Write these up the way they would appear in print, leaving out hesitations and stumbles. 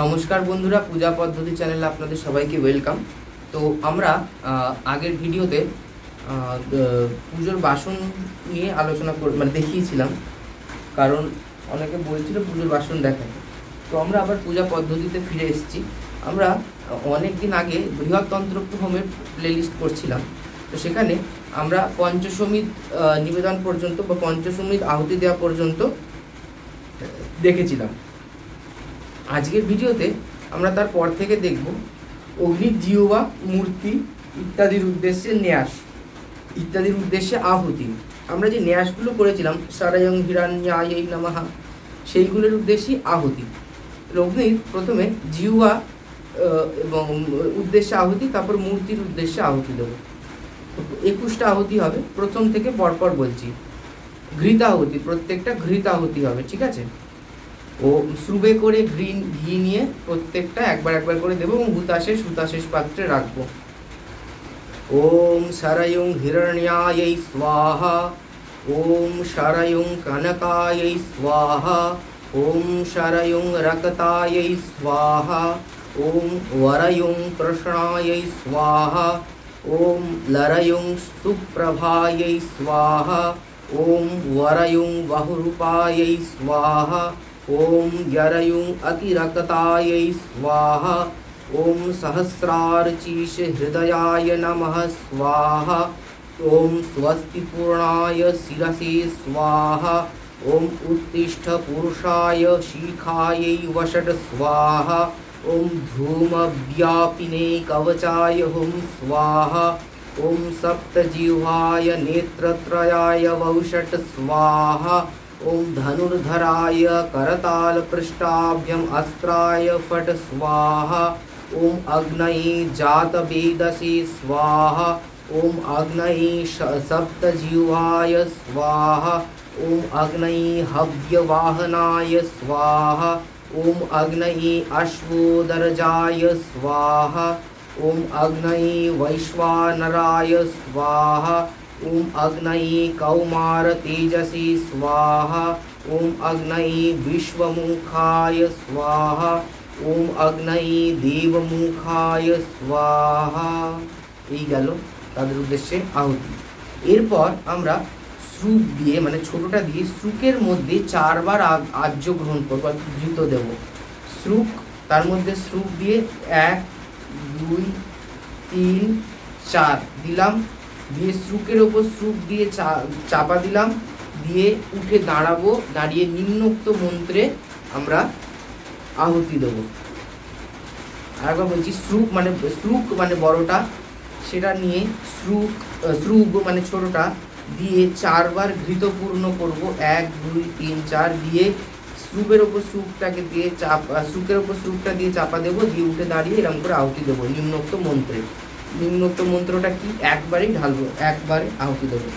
নমস্কার বন্ধুরা, পূজা পদ্ধতি চ্যানেলে আপনাদের সবাইকে ওয়েলকাম। তো আমরা আগের ভিডিওতে পুজোর বাসন নিয়ে আলোচনা দেখিয়েছিলাম, কারণ অনেকে বলছিল পুজোর বাসন দেখাতে। তো আমরা আবার পূজা পদ্ধতিতে ফিরে এসেছি। আমরা অনেক দিন আগে বৃহত্তন্ত্রক্য হোমের প্লেলিস্ট করছিলাম, তো সেখানে আমরা পঞ্চসমিত নিবেদন পর্যন্ত বা পঞ্চসমিত আহুতি দেওয়া পর্যন্ত দেখেছিলাম। আজকের ভিডিওতে আমরা তারপর থেকে দেখব অগ্নি জিহ্বা, মূর্তি ইত্যাদির উদ্দেশ্যে ন্যাস, ইত্যাদির উদ্দেশ্যে আহুতি। আমরা যে ন্যাসগুলো করেছিলাম সারায়ং হিরণ্যায় নমঃ, সেইগুলোর উদ্দেশ্যে আহুতি। অগ্নির প্রথমে জিহ্বা এবং উদ্দেশ্যে আহুতি, তারপর মূর্তির উদ্দেশ্যে আহুতি দেবো। 21টা আহুতি হবে, প্রথম থেকে পরপর বলছি। ঘৃতাহুতি, প্রত্যেকটা ঘৃতাহুতি হবে, ঠিক আছে? ও শ্রুবে করে ঘি নিয়ে প্রত্যেকটা একবার একবার করে দেবো এবং হুতাশেষ পাত্রে রাখবো। ওম সারায়ং হিরণ্যায় স্বাহা, ওম সারায়ং কনকায় স্বাহা, ওম সারায়ং রক্তায় স্বাহা, ওম वरयं कृष्णाय स्वाहा, ओम लरयं सुप्रभाय स्वाहा, ओम वरयं बहुरूपाय स्वाहा, ओम यरयुं अतिरक्ताय स्वाहा, ओम सहस्रार्चिष हृदयाय नमः स्वाहा, ओम स्वस्तिपूर्णाय शिरसे स्वाहा, ओम उत्तिष्ठ पुरुषाय शिखाय वषट् स्वाहा, ओम धूमव्यापिने कवचाय हुं स्वाहा, ओम सप्तजिह्वाय नेत्रत्रयाय वौषट् स्वाहा, ओम धनुर्धराय करतालपृष्ठाभ्यम् अस्त्राय फट् स्वाहा, ओम अग्नये जातवेदसे स्वाहा, ओम अग्नये सप्तजिह्वाय स्वाहा, ओम अग्नये हव्यवाहनाय स्वाहा, ओम अग्नये अश्वोदरजाय स्वाहा, ओम अग्नये वैश्वानराय स्वाहा, ओम अग्नये कौमार तेजसे स्वाहा, ओम अग्नये विश्वमुखाय स्वाहा, ओम अग्नये देवमुखाय स्वाहा। এই গেল তাদের উদ্দেশ্যে আহুতি। এরপর আমরা শ্রুক দিয়ে ছোটটা দিয়ে শ্রুকের মধ্যে 4 বার আর্য গ্রহণ করবো, ঘৃত দেব। শ্রুক, তার মধ্যে শ্রুক দিয়ে 1 2 3 4 দিলাম, দিয়ে শ্রুকের ওপর শ্রুক দিয়ে চাপা দিলাম, দিয়ে উঠে দাঁড়াবো, দাঁড়িয়ে নিম্নোক্ত মন্ত্রে আমরা আহুতি দেবো। আরেকবার বলছি, শ্রুক বড়টা, সেটা নিয়ে শ্রুক ছোটটা দিয়ে 4 বার ঘৃতপূর্ণ করব। 1 2 3 4 দিয়ে শ্রুকের ওপর শ্রুকটাকে দিয়ে শ্রুকের ওপর শ্রুকটা দিয়ে চাপা দেবো, দিয়ে উঠে দাঁড়িয়ে এরকম করে আহুতি দেবো নিম্নোক্ত মন্ত্রে। নিম্নোক্ত মন্ত্রটা কি? একবারেই ঢালবো, একবারে আহুতি দেবো।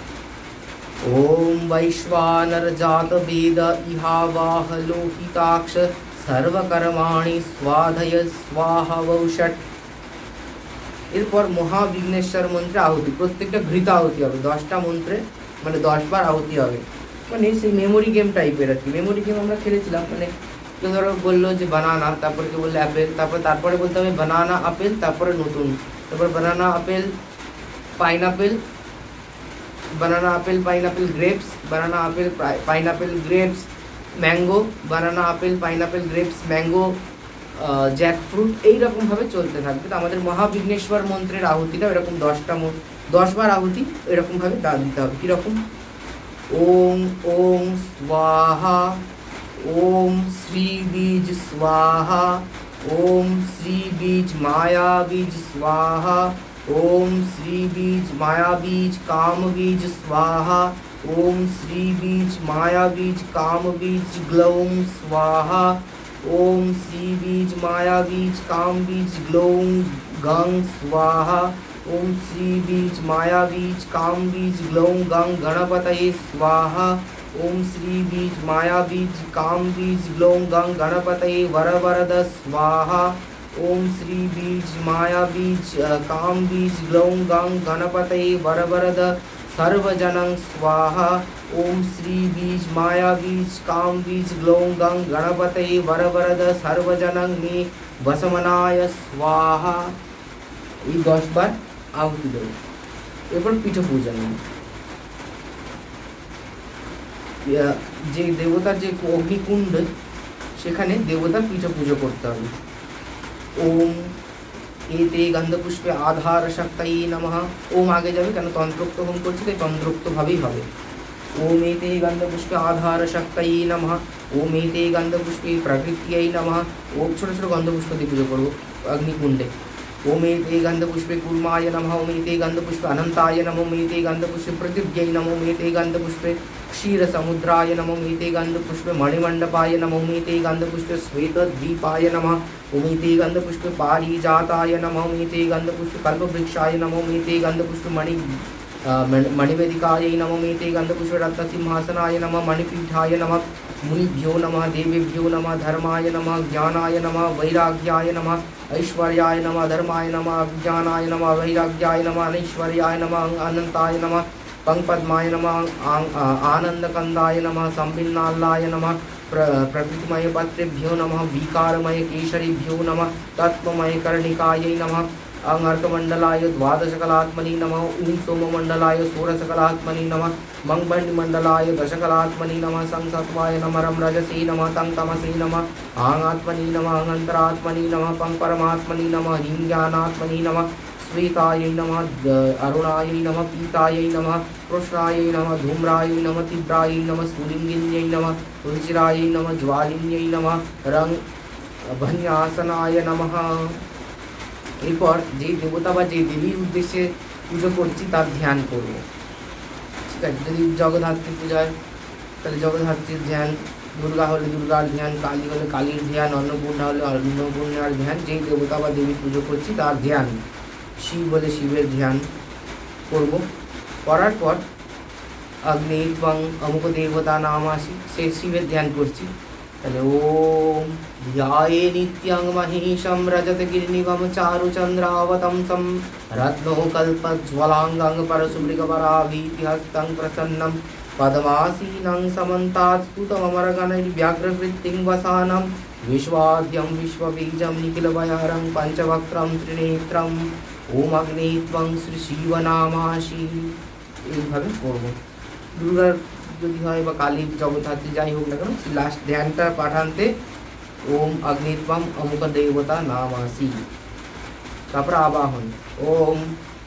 ওম বৈশ্বানর জাত বেদ ইহাবাহ লোহিতাক্ষ সর্বকর্মাণি স্বাধয় স্বাহা বৌষট। এরপর মহাবিঘ্নেশ্বর মন্ত্রে আহুতি, প্রত্যেকটা ঘৃত আহুতি হবে। 10টা মন্ত্রে 10 বার আহুতি হবে। সেই মেমোরি গেম টাইপের আর কি। মেমোরি গেম আমরা খেলেছিলাম, কেউ ধরো বললো যে বানানা, তারপরে কেউ বললো অ্যাপেল, তারপরে বলতে হবে বানানা আপেল, তারপরে নতুন, তারপর banana apple pineapple, banana apple pineapple grapes, banana apple pineapple grapes mango, banana apple pineapple grapes mango jackfruit, এইরকমভাবে চলতে থাকবে। তো আমাদের মহাবিঘ্নেশ্বর মন্ত্রের আহুতিটা এরকম 10 বার আহুতি এরকমভাবে দিতে হবে। কীরকম? ওম ওম স্বাহা, ওম শ্রী বীজ স্বাহা, ওম শ্রী বীজ মায়া বীজ স্বাহা, ओम श्री बीज माया बीज काम बीज स्वाहा, ओम श्री बीज माया बीज काम बीज ग्लौम स्वाहा, ओम श्री बीज माया बीज काम बीज ग्लौम गंग स्वाहा, ओम श्री बीज माया बीज काम बीज ग्लौम गंग गणपतये स्वाहा, ओम श्री बीज माया बीज काम बीज ग्लौम गंग गणपतये वरवरद स्वाहा, ओम श्री बीज माया बीज काम बीज ग्लौं गं गणपतये वरवरद सर्वजनं स्वाहा, ओम श्री बीज माया बीज काम बीज ग्लौं गं गणपतये वरवरद सर्वजनं मे वसमनाय स्वाहा। এই 10 বার আহুতি দেব। এরপর পিঠ পূজন, যে দেবতার যে অগ্নিকুণ্ড সেখানে দেবতার পিঠ পুজো করতে হবে। ওম এতে গন্ধপুষ্পে আধার শক্তয়ে নমঃ। ওম আগে যাবে, কেন তন্ত্রোক্ত হোম করছি তাই তন্ত্রোক্তভাবেই হবে। ओम एते गंधपुष्पे आधार शक्तये नमः। ओम एते गंधपुष्पे प्रकृत्यै नमः। ओम छोटो छोटो गंधपुष्प দিয়ে পুজো করব অগ্নিকুণ্ডে। ओम एते गंधपुष्पे कूर्माय नमः। ओम एते गंधपुष्पे अनंताय नमः। ओम एते गंधपुष्पे पृथिव्यै नमः। ओम एते गंधपुष्पे क्षीरसमुद्राय नमः। ओम एते गंधपुष्पे मणिमण्डपाय नमः। ओम एते गंधपुष्पे श्वेतद्वीपाय नमः। ओम एते गंधपुष्पे पारिजाताय नमः। ओम एते गंधपुष्पे कल्पवृक्षाय नमः। ओम एते गंधपुष्पे मणिवेदिकायै नमः। ओम एते गंधपुष्पे रत्नसिंहासनाय नमः। मणिपीठाय नमः। मुनिभ्यो नमः। देवेभ्यो नमः। धर्माय नमः। ज्ञानाय नमः। वैराग्याय नमः। ऐश्वर्याय नमः। धर्माय नमः। ज्ञानाय नमः। वैराग्याय नमः। ऐश्वर्याय नमः। अनंताय नमः। पंकपद्माय नमः। आनंदकंदाय नमः। संबिन्नाल्लाय नमः। प्रकृतिमय पत्रेभ्यो नमः। विकारमय केशरीभ्यो नमः। तत्त्वमय कर्णिकायै नमः। अंगर्कमंडलाय द्वादशकलात्मनि नमः। ऊं सोममंडलाय षोडशकलात्मनि नमः। मंगमंडलाय दशकलात्मनि नमः। संसत्वाय नमः। रम रजसे नमः। तं तमसे नमः। आंगात्मनि नमः। अंतरात्मनि नमः। पं परमात्मनि नमः। ह्रीं नमः। श्वेतायै नमः। अरुणायै नमः। पीतायै नमः। कृष्णायै नमः। धूम्रायै नमः। तीव्रायै नमः। स्फुलिंगिन्यै नमः। रुचिरायै नमः। ज्वालिन्यै नमः। रंग भन्यासनाय नमः। এরপর যেই দেবতা বা যেই দেবীর উদ্দেশ্যে পুজো করছি তার ধ্যান করব। ঠিক আছে, যদি জগদ্ধাত্রী পূজা হয় তাহলে জগদ্ধাত্রীর ধ্যান, দুর্গা হলে দুর্গার ধ্যান, কালী হলে কালীর ধ্যান, অন্নপূর্ণা হলে অন্নপূর্ণার ধ্যান, যেই দেবতা বা দেবী পুজো করছি তার ধ্যান, শিব হলে শিবের ধ্যান করব। করার পর অগ্নি ত্বং অমুক দেবতা নাম আসি, সে শিবের ধ্যান করছি। তাহলে ওম ধ্যায়ে নিত্যং মহিষং রজতগিরিনিভং চারুচন্দ্রাবতংসং রত্নকল্পজ্জ্বলাঙ্গং পরশুমৃগপরাভীতিহস্तं প্রসন্नं পদ্মাসীनं समन्तास्तुतममरगणैर्व्याघ्रकृतिं वसानं विश्वाद्यं विश्वबीजं निखिलभयहरं पञ्चवक्त्रं त्रिनेत्रं ओम अग्नि त्वं শ্রী শিবনামাসি। এইভাবে করব। দুর্গার যদি হয় বা কালী জগদ্ধাত্রী যাই হোক না কেন, লাস্ট ধ্যানটা পাঠানতে ওম অগ্নিত্বম অমুক দেবতা নামাসি। তারপর আবাহন ওম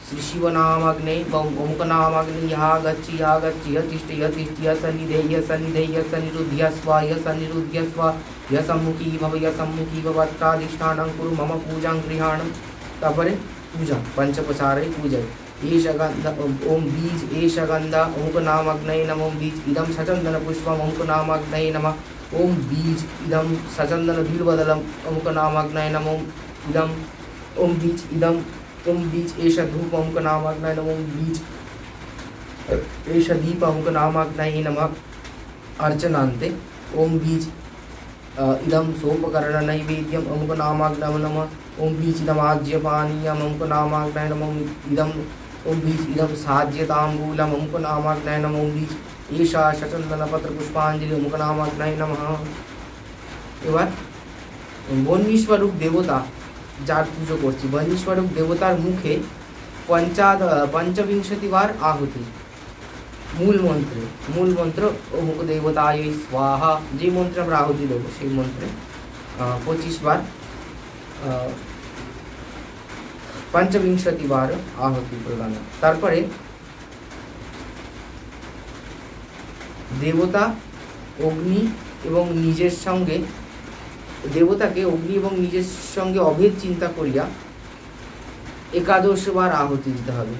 শ্রী শিব নাম অগ্নি অমুক নাম অগ্নি ইহা গচ্ছি ইহা গচ্ছি তিষ্ঠি তিষ্ঠি সন্নিধেয় সন্নিধেয় সন্নিরুদ্ধ স্বা সন্নিরুদ্ধ স্বা সম্মুখী ভব অত্রাধিষ্ঠানং কুরু মম পূজাং গৃহাণম। তারপরে পূজা পঞ্চপ্রচারে পূজায় एष गंध ओम बीज एष गंध ओम नाम अग्नये नमः। ओम बीज इदम सचंदन पुष्पम ओम नाम अग्नये नमः। ओम बीज इदम सचंदन बिल्वदलम ओम नाम अग्नये नमः। इदम ओम बीज इदम ओम बीज एष धूप ओम नाम अग्नये नमः। ओम बीज एष दीप ओम नाम अग्नये नमः। अर्चनान्ते ओम बीज इदम सोपकरण नैवेद्यम ओम नाम अग्नये नमः। ओम बीज इदम आज्यपानीयम ओम नाम अग्नये नमः। इदम ओम बीज इदम साज्यतांबूलम ओम नामाग्नये नमः। ओम बीज ईशा सचंदन पत्र पुष्पांजलि ओम नामाग्नये नमः। এবার বন্যীস্বরূপ দেবতা যার পুজো করছি, বন্যীস্বরূপ দেবতার মুখে পঞ্চবিংশতি বার আহুতি। মূল মন্ত্র অমুক দেবতায় স্বাহা, যে মন্ত্রে আমরা আহুতি দেবো সেই মন্ত্রে 25 বার পঞ্চবিংশতি বার আহুতি প্রদান। তারপরে দেবতা অগ্নি এবং নিজের সঙ্গে, দেবতাকে অগ্নি এবং নিজের সঙ্গে অভেদ চিন্তা করিয়া 11 বার আহুতি দিতে হবে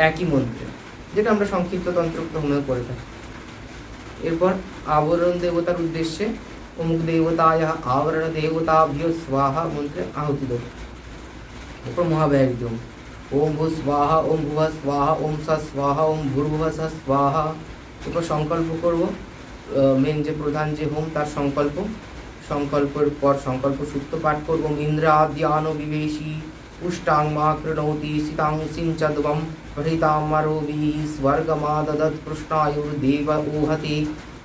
একই মন্ত্রে, যেটা আমরা সংক্ষিপ্ত তন্ত্রোক্ত হোমে করে থাকি। এরপর আবরণ দেবতার উদ্দেশ্যে অমুক দেবতায় आवरण देवताभ्यो स्वाहा मंत्रे आहुति दो। ऊपर महावैरिक ओम भू स्वाहा ओम भुव स्वाहा ओम स स्वाहा ओम भूर्भुव स स्वाहा। ऊपर संकल्प करब, मेन जे प्रधान जे होम तार संकल्पर पर संकल्प सूक्त पाठ करब। इंद्राद्यानो विवेशी पुष्टांग मा कृणोति सीतांग सिंचद्वम स्फुरितामरोभिः स्वर्गमाददत् कृष्णायुर्देव ऊहति।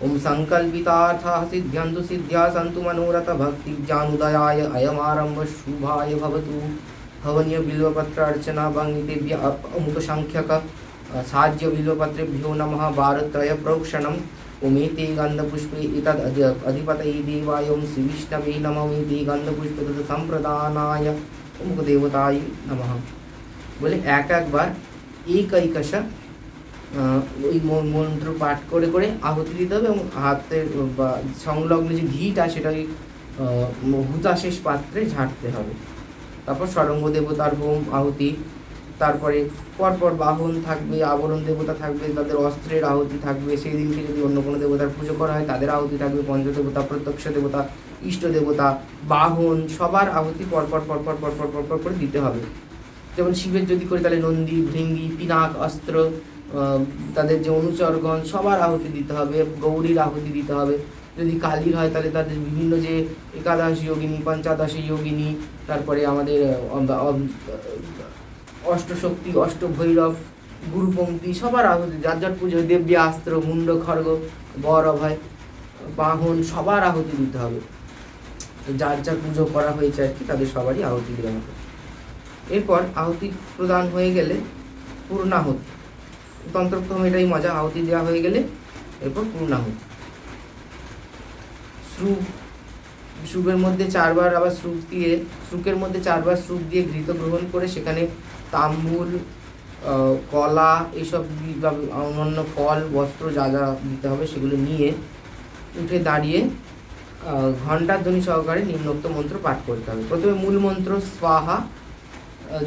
ओम संकल्पितार्थाः सिद्ध्यन्तु सिद्ध्या सन्तु मनोरथ भक्तिज्ञानोदयाय अयमारम्भ शुभाय भवतु। हवनीय बिल्वपत्र अर्चना भंगितेभ्य अमुक संख्यक साज्य बिल्वपत्रेभ्यो नमः भारत्रय प्रोक्षणम्। ओमेति गन्धपुष्पे एतद् अधिपतये देवाय ओम श्री विष्णवे नमः। ओमेति गन्धपुष्पे तत् संप्रदानाय अमुक देवताय नमः। बोले एक एक बार एक एकश ওই মন্ত্র পাঠ করে করে আহুতি দিতে হবে এবং হাতের সংলগ্ন যে ঘিটা সেটা ওই হুতাশেষ পাত্রে ঝাড়তে হবে। তারপর ষড়ঙ্গ দেবতার হোম আহুতি, তারপরে পরপর বাহন থাকবে, আবরণ দেবতা থাকবে, তাদের অস্ত্রের আহুতি থাকবে। সেই দিনকে যদি অন্য কোনো দেবতার পুজো করা হয় তাদের আহুতি থাকবে। পঞ্চদেবতা, প্রত্যক্ষ দেবতা, ইষ্ট দেবতা, বাহন সবার আহুতি পরপর পরপর পরপর পরপর করে দিতে হবে। যেমন শিবের যদি করি তাহলে নন্দী, ভৃঙ্গি, পিনাক, অস্ত্র, তাদের যে অনুচরগণ সবার আহুতি দিতে হবে। গৌরীর আহুতি দিতে হবে। যদি কালীর হয় তাহলে তাদের বিভিন্ন যে একাদশ যোগিনী, পঞ্চাদশ যোগিনী, তারপরে আমাদের অষ্টশক্তি, অষ্টভৈরব, গুরুপঙ্ক্তি সবার আহুতি, যার যার পুজো, দেব্যাস্ত্র, মুন্ড, খড়গ, বর, অভয়, বাহন সবার আহুতি দিতে হবে। তো যার যার পুজো করা হয়েছে আর কি তাদের সবারই আহুতি দেওয়া হবে। এরপর আহুতি প্রদান হয়ে গেলে পূর্ণাহুতি। তন্ত্রোক্তম এটাই মজা, আহুতি দেওয়া হয়ে গেলে এরপর পূর্ণাহুতি। শ্রুকের মধ্যে 4 বার আবার শ্রুকের মধ্যে 4 বার শ্রুক দিয়ে ঘৃত গ্রহণ করে সেখানে তাম্বুল, কলা এইসব অন্যান্য ফল, বস্ত্র যা যা দিতে হবে সেগুলো নিয়ে উঠে দাঁড়িয়ে ঘণ্টার ধ্বনি সহকারে নিম্নোক্ত মন্ত্র পাঠ করতে হবে। প্রথমে মূল মন্ত্র স্বাহা,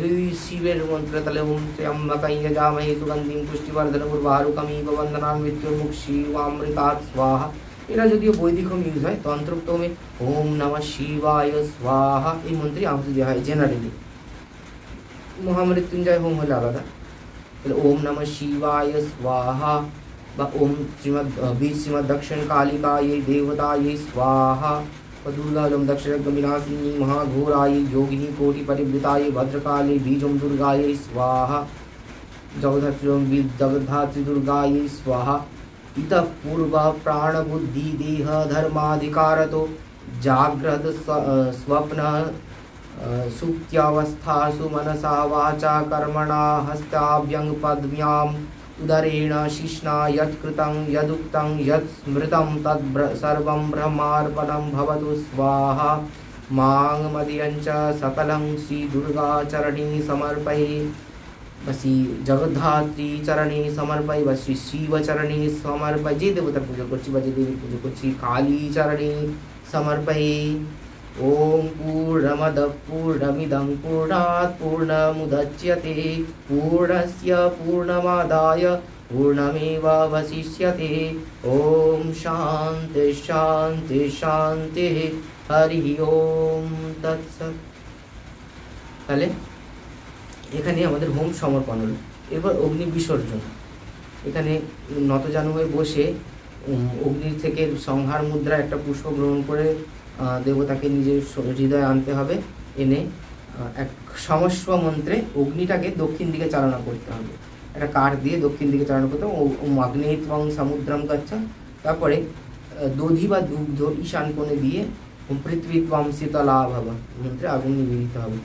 যদি শিবের মন্ত্র তাহলে ওম ত্র্যম্বকায় যজামহে সুগন্ধিম পুষ্টিবর্ধনং উর্বারুকমিব বন্দনামি মৃত্যুর্মুখ শিবামৃতাৎ স্বাহা। এরা যদিও বৈদিক হোম ইউজ হয়, তন্ত্রোক্ত হোমে ওম নমঃ শিবায় স্বাহা এই মন্ত্রে আহুতি দেওয়া হয় জেনারেলি। মহামৃত্যুঞ্জয় হোম হলে আলাদা। তাহলে ওম নমঃ শিবায় স্বাহা বা ওম শ্রীমদ দক্ষিণ কালিকাयै দেবতাयै স্বাহা। दुर्गालम दक्षिण विनाशिनी महाघोराय योगिनी कोटि परिवृताय भद्रकाली बीजम दुर्गाय स्वाहा। जगद्धात्री दुर्गाय स्वाहा। इतः पूर्व प्राण बुद्धि देह धर्माधिकारतो जाग्रत स्वप्न सुप्त्यावस्थासु मनसा वाचा कर्मणा हस्ताभ्यंग पद्म्याम उदरेण शिष्णा यत्कृतं यदुक्तं यत् स्मृतं तद् सर्वं ब्रह्मार्पणं भवतु स्वाहा। मां मदीयञ्च सकलं श्री दुर्गा चरणी समर्पये बसी जगद्धात्री चरणी समर्पये बसी शिव चरणी समर्पये। जे देवतार पूजा करছি বা যে দেবীর পুজো করছি কালী চরণী समर्पये। ओम पूर्णमदः पूर्णमिदं पूर्णात् पूर्णमुदच्यते पूर्णस्य पूर्णमादाय पूर्णमेवावशिष्यते। ओम शांति शांति शांति हरि ओम तत्सत्। তাহলে এখানে আমাদের হোম সমর্পণ হলো। এরপর অগ্নি বিসর্জন। এখানে নতজানু হয়ে বসে অগ্নির থেকে সংহার মুদ্রা একটা পুষ্প গ্রহণ করে দেবতাকে নিজের হৃদয়ে আনতে হবে। এনে এক সমস্ব মন্ত্রে অগ্নিটাকে দক্ষিণ দিকে চালনা করতে হবে। একটা কাঠ দিয়ে দক্ষিণ দিকে চালনা করতে হবে। অগ্নিত্বং সমুদ্রম গচ্ছা। তারপরে দধি বা দুগ্ধ ঈশান কোণে দিয়ে পৃথিবীত্বম শীতলা ভব মন্ত্রে আগুন নিবেদিত হবে।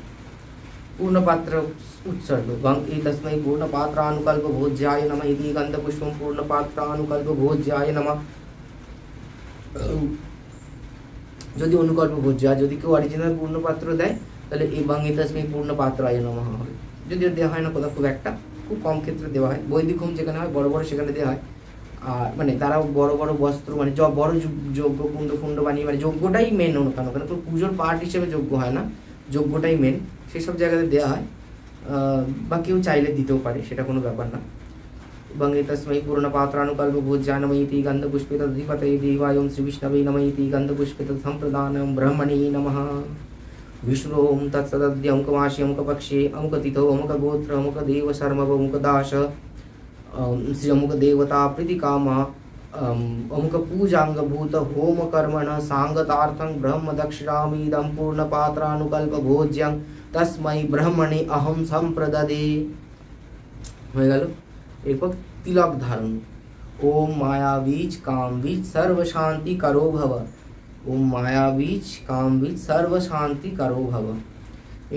पूर्णपात्र उत्सर्ग गंग तस्मै पूर्णपात्रानुकल्प भोज्याय नमः इति गन्धपुष्पं पूर्णपात्रानुकल्प भोज्याय नमः। যদি অনুকল্প ভোজ্য, যদি কেউ অরিজিনাল পূর্ণপাত্র দেয় তাহলে এই বাঙ্গি তস্मै পূর্ণপাত্রায় নমঃ হবে। যদিও দেওয়া হয় না, কোথাও খুব একটা খুব কম ক্ষেত্রে দেওয়া হয়। বৈদিক হোম যেখানে হয় বড় বড় সেখানে দেওয়া হয়। আর মানে তারা বড় বড় বস্ত্র মানে বড় যজ্ঞ কুণ্ড কুণ্ড বানিয়ে মানে যজ্ঞটাই মেন ওখানে, ওখানে কোনো পুজোর পার্ট হিসেবে যজ্ঞ হয় না, যজ্ঞটাই মেন, সেসব জায়গাতে দেওয়া হয়। বা কেউ চাইলে দিতেও পারে, সেটা কোনো ব্যাপার না। बंगे तस्मै पूर्णपात्रानुकल्प भोज्याय नमः इति गन्धपुष्पे तदधिपतये देवाय ओम श्री विष्णवे नमः इति गन्धपुष्पे तत्सम्प्रदानं ब्रह्मणे नमः। विष्णु ओम तत्सदद्य अमुकमासी अमुकपक्षे अमुकतिथौ अमुकगोत्र अमुकदेव शर्मव अमुकदाश श्री अमुकदेवता प्रीतिकामः अमुकपूजाङ्गभूत होमकर्मणः साङ्गतार्थं ब्रह्मदक्षिणामिदं पूर्णपात्रानुकल्प भोज्यं तस्मै ब्रह्मणे अहं सम्प्रददे। হয়ে গেল। এরপর তিলক ধারণ। ওম মায়া বীজ কাম বীজ সর্ব শান্তি করো ভব, ওম মায়া বীজ কাম বীজ সর্ব শান্তি করো ভব।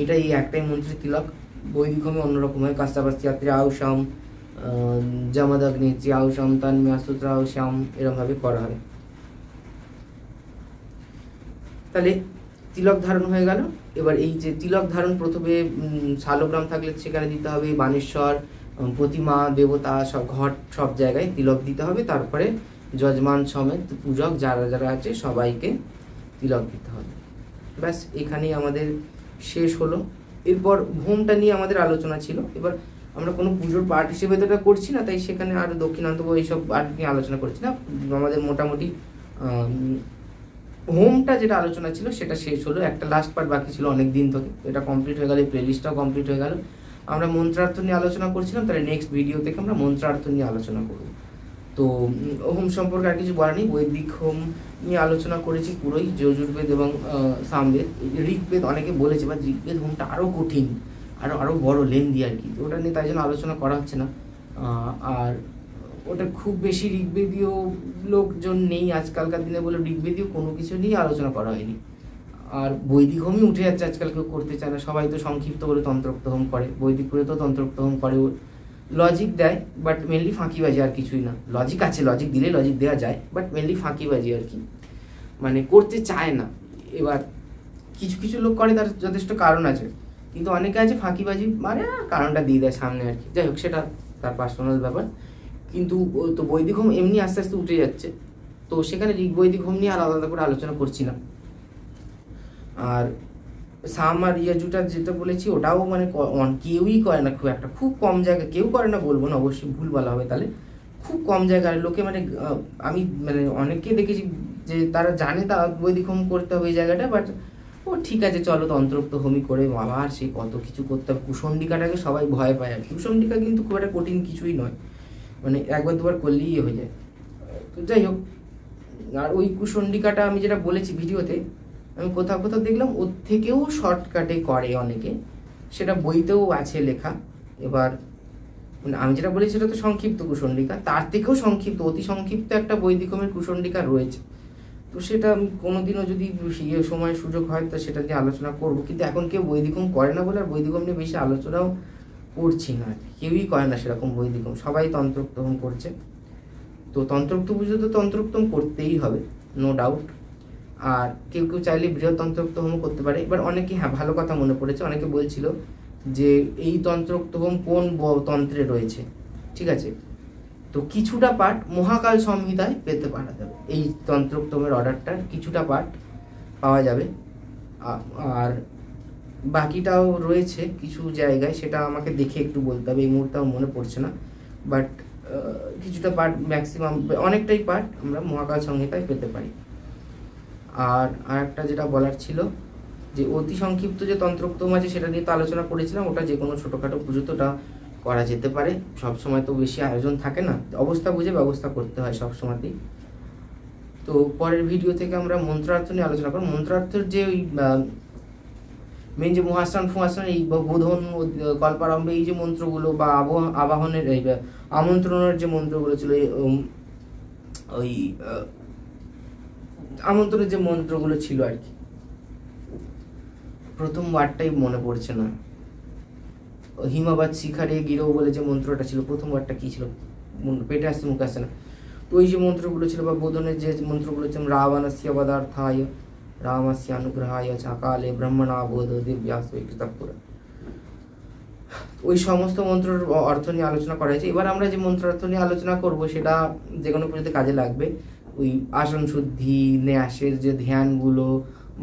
এটা এই একটাই মন্ত্রের তিলক। বৈদিক হোমে অন্যরকম হয়। কাস্তাবাস্তিয়াত্রে আউষাম, যমদগ্নিত্রে আউষাম, তন্ময়াস্ত্র আউষাম, এরমভাবে করা হয়। তাহলে তিলক ধারণ হয়ে গেল। এবার এই যে তিলক ধারণ, প্রথমে শালগ্রাম থাকলে সেখানে দিতে হবে, বানেশ্বর, প্রতিমা, দেবতা, সব ঘট, সব জায়গায় তিলক দিতে হবে। তারপরে যজমান সমেত পূজক যারা যারা আছে সবাইকে তিলক দিতে হবে। ব্যাস, এখানেই আমাদের শেষ হলো। এরপর হোমটা নিয়ে আমাদের আলোচনা ছিল। এবার আমরা কোনো পুজোর পার্ট হিসেবে তো এটা করছি না, তাই সেখানে আর দক্ষিণান্ত এইসব পার্ট নিয়ে আলোচনা করছি না। আমাদের মোটামুটি হোমটা যেটা আলোচনা ছিল সেটা শেষ হলো। একটা লাস্ট পার্ট বাকি ছিল অনেক দিন থেকে, এটা কমপ্লিট হয়ে গেল, এই প্লেলিস্টটাও কমপ্লিট হয়ে গেল। আমরা মন্ত্রার্থ নিয়ে আলোচনা করছিলাম, তাহলে নেক্সট ভিডিও থেকে আমরা মন্ত্রার্থ নিয়ে আলোচনা করব। তো হোম সম্পর্কে আর কিছু বলা নেই। বৈদিক হোম নিয়ে আলোচনা করেছি পুরোই, যজুর্বেদ এবং সামবেদ। ঋগ্বেদ অনেকে বলেছে, বা ঋগ্বেদ হোমটা আরও কঠিন, আরও বড় লেন্দি আর কি, ওটা নিয়ে তাই জন্য আলোচনা করা হচ্ছে না। আর ওটা খুব বেশি ঋগ্বেদীয় লোকজন নেই আজকালকার দিনে বলে ঋগ্বেদীয় কোনো কিছু নিয়ে আলোচনা করা হয়নি। আর বৈদিক হোমই উঠে যাচ্ছে, আজকাল কেউ করতে চায় না, সবাই তো সংক্ষিপ্ত করে তন্ত্রোক্ত হোম করে। বৈদিক করে তো তন্ত্রোক্ত হোম করে, লজিক দেয়, বাট মেনলি ফাঁকিবাজি, আর কিছুই না। লজিক আছে, লজিক দিলে লজিক দেওয়া যায়, বাট মেনলি ফাঁকিবাজি আর কি, মানে করতে চায় না। এবার কিছু কিছু লোক করে, তার যথেষ্ট কারণ আছে, কিন্তু অনেকে আছে ফাঁকিবাজি মানে কারণটা দিয়ে দেয় সামনে আর কি। যাই হোক, সেটা তার পার্সোনাল ব্যাপার। কিন্তু তো বৈদিক হোম এমনি আস্তে আস্তে উঠে যাচ্ছে, তো সেখানে ঋগ্বৈদিক হোম নিয়ে আলাদা করে আলোচনা করছি না। আর সাম আর ইয়াজুটা যেটা বলেছি, ওটাও মানে কেউই করে না, খুব একটা, খুব কম জায়গায় কেউ করে না বলবো না, অবশ্যই ভুল বলা হবে তাহলে। খুব কম জায়গায় লোকে মানে আমি মানে অনেককে দেখেছি যে তারা জানে তা বৈদিক হোম করতে হবে এই জায়গাটা, বাট ও ঠিক আছে চলো তন্ত্রোক্ত হোমই করে, আবার সেই কত কিছু করতে হবে। কুসন্ডিকাটাকে সবাই ভয় পায়, আর কুসন্ডিকা কিন্তু খুব একটা কঠিন কিছুই নয়, মানে একবার দুবার করলেই হয়ে যায়। তো যাই হোক, আর ওই কুসন্ডিকাটা আমি যেটা বলেছি ভিডিওতে, আমি কোথাও কোথাও দেখলাম ওর থেকেও শর্টকাটে করে অনেকে, সেটা বইতেও আছে লেখা। এবার মানে আমি যেটা বলেছি সেটা তো সংক্ষিপ্ত কুসন্ডিকা, তার থেকেও সংক্ষিপ্ত, অতি সংক্ষিপ্ত একটা বৈদিক হোমের কুসন্ডিকা রয়েছে। তো সেটা আমি কোনোদিনও যদি সময় সুযোগ হয় তো সেটা নিয়ে আলোচনা করবো, কিন্তু এখন কেউ বৈদিক হোম করে না বলে আর বৈদিক হোম নিয়ে বেশি আলোচনাও করছি না, কেউই করে না সেরকম বৈদিক হোম, সবাই তন্ত্রোক্ত হোম করছে। তো তন্ত্রোক্ত পুজো তো তন্ত্রোক্ত হোম করতেই হবে, নো ডাউট। আর কেউ কেউ চাইলে বৃহৎ তন্ত্রোক্ত হোমও করতে পারে। এবার অনেকে, হ্যাঁ ভালো কথা মনে পড়েছে, অনেকে বলছিল যে এই তন্ত্রোক্ত হোম কোন তন্ত্রে রয়েছে, ঠিক আছে, তো কিছুটা পার্ট মহাকাল সংহিতায় পেতে পারা যাবে, এই তন্ত্রোক্ত হোমের অর্ডারটার কিছুটা পার্ট পাওয়া যাবে। আর বাকিটাও রয়েছে কিছু জায়গায়, সেটা আমাকে দেখে একটু বলতে হবে, এই মুহূর্তেও মনে পড়ছে না, বাট কিছুটা পার্ট, ম্যাক্সিমাম অনেকটাই পার্ট আমরা মহাকাল সংহিতায় পেতে পারি। আর আরেকটা যেটা বলার ছিল যে অতি সংক্ষিপ্ত যে তন্ত্রোক্ত হোম আছে সেটা নিয়ে তো আলোচনা করেছিলাম, ওটা যে কোনো ছোটোখাটো পুজোতে ওটা করা যেতে পারে, সবসময় তো বেশি আয়োজন থাকে না, অবস্থা বুঝে ব্যবস্থা করতে হয় সবসময়তেই। তো পরের ভিডিও থেকে আমরা মন্ত্রার্থ নিয়ে আলোচনা করব। মন্ত্রার্থের যে ওই মেন যে মহাস্নান ফুহাস্নান, এই বোধন, কল্পারম্ভে, এই যে মন্ত্রগুলো বা আবাহনের এই আমন্ত্রণের যে মন্ত্রগুলো ছিল, ওই আমন্ত্রণের যে মন্ত্রগুলো ছিল আর কি, প্রথম ওয়ার্ডটাই মনে পড়ছে না, হিমাবাদ শিখারে গিরো বলে যে মন্ত্রটা ছিল, প্রথম ওয়ার্ডটা কি ছিল, পেটে আসছে মুখে আসছে না। তো ওই যে মন্ত্রগুলো ছিল বা বোধনের যে মন্ত্রগুলো ছিল, রাবণস্য বদার্থায় রামস্য অনুগ্রহায় চাকালে ব্রহ্মণা বোধ দিব্যাস কৃতপুর, ওই সমস্ত মন্ত্রের অর্থ নিয়ে আলোচনা করা হয়েছে। এবার আমরা যে মন্ত্রার্থ নিয়ে আলোচনা করব সেটা যে কোনো পুজোতে কাজে লাগবে। ওই আসন শুদ্ধি, ন্যাসের যে ধ্যানগুলো,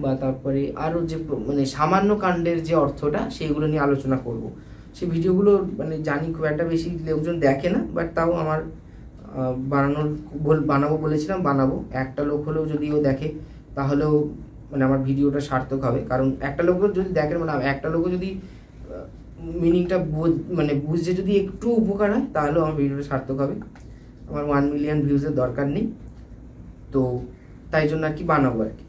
বা তারপরে আরও যে মানে সামান্য কাণ্ডের যে অর্থটা, সেইগুলো নিয়ে আলোচনা করব। সেই ভিডিওগুলো মানে জানি খুব একটা বেশি লোকজন দেখে না, বাট তাও আমার বানাবো বলেছিলাম, বানাবো। একটা লোক হলেও যদিও দেখে তাহলেও মানে আমার ভিডিওটা সার্থক হবে, কারণ একটা লোক যদি দেখেন, মানে একটা লোকও যদি মিনিংটা মানে বুঝতে যদি একটু উপকার হয় তাহলেও আমার ভিডিওটা সার্থক হবে। আমার 1 মিলিয়ন ভিউজের দরকার নেই, তো তাই জন্য আর কি বানাবো আর কি।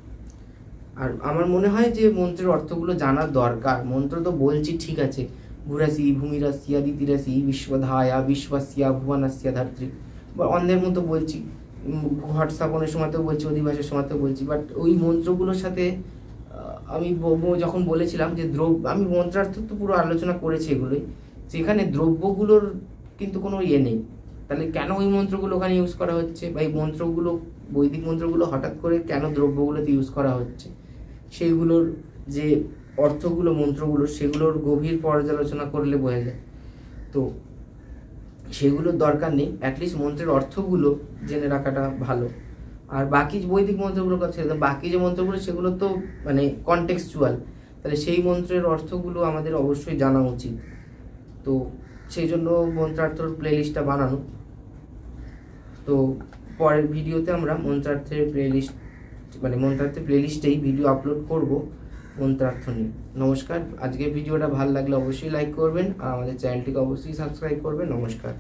আর আমার মনে হয় যে মন্ত্রের অর্থগুলো জানার দরকার। মন্ত্র তো বলছি ঠিক আছে, ভুরাসি ভূমিরস্য দিতিরসি বিশ্বধায়া বিশ্বস্য ভুবনস্য ধরিত্রী। বা অন্যের মতো বলছি, ঘট স্থাপনের সময়তেও বলছি, অধিবাসের সময়তেও বলছি, বাট ওই মন্ত্রগুলোর সাথে আমি যখন বলেছিলাম যে আমি মন্ত্রার্থ তো পুরো আলোচনা করেছি এগুলোই, যেখানে দ্রব্যগুলোর কিন্তু কোনো ইয়ে নেই। তাহলে কেন ওই মন্ত্রগুলো ওখানে ইউজ করা হচ্ছে, বা এই মন্ত্রগুলো বৈদিক মন্ত্রগুলো হঠাৎ করে কেন দ্রব্যগুলোতে ইউজ করা হচ্ছে, সেইগুলোর যে অর্থগুলো মন্ত্রগুলো সেগুলোর গভীর পর্যালোচনা করলে বোঝা যায়। তো সেগুলোর দরকার নেই, অ্যাটলিস্ট মন্ত্রের অর্থগুলো জেনে রাখাটা ভালো। আর বাকি বৈদিক মন্ত্রগুলোর কথা, বাকি যে মন্ত্রগুলো সেগুলো তো মানে কনটেক্সচুয়াল, তাহলে সেই মন্ত্রের অর্থগুলো আমাদের অবশ্যই জানা উচিত। তো সেই জন্য মন্ত্রার্থর প্লেলিস্টটা বানানো। তো পরের ভিডিওতে আমরা মন্ত্রার্থের প্লেলিস্ট মানে মন্ত্রার্থের প্লেলিস্টেই ভিডিও আপলোড করব মন্ত্রার্থ নিয়ে। নমস্কার। আজকের ভিডিওটা ভালো লাগলে অবশ্যই লাইক করবেন, আর আমাদের চ্যানেলটিকে অবশ্যই সাবস্ক্রাইব করবেন। নমস্কার।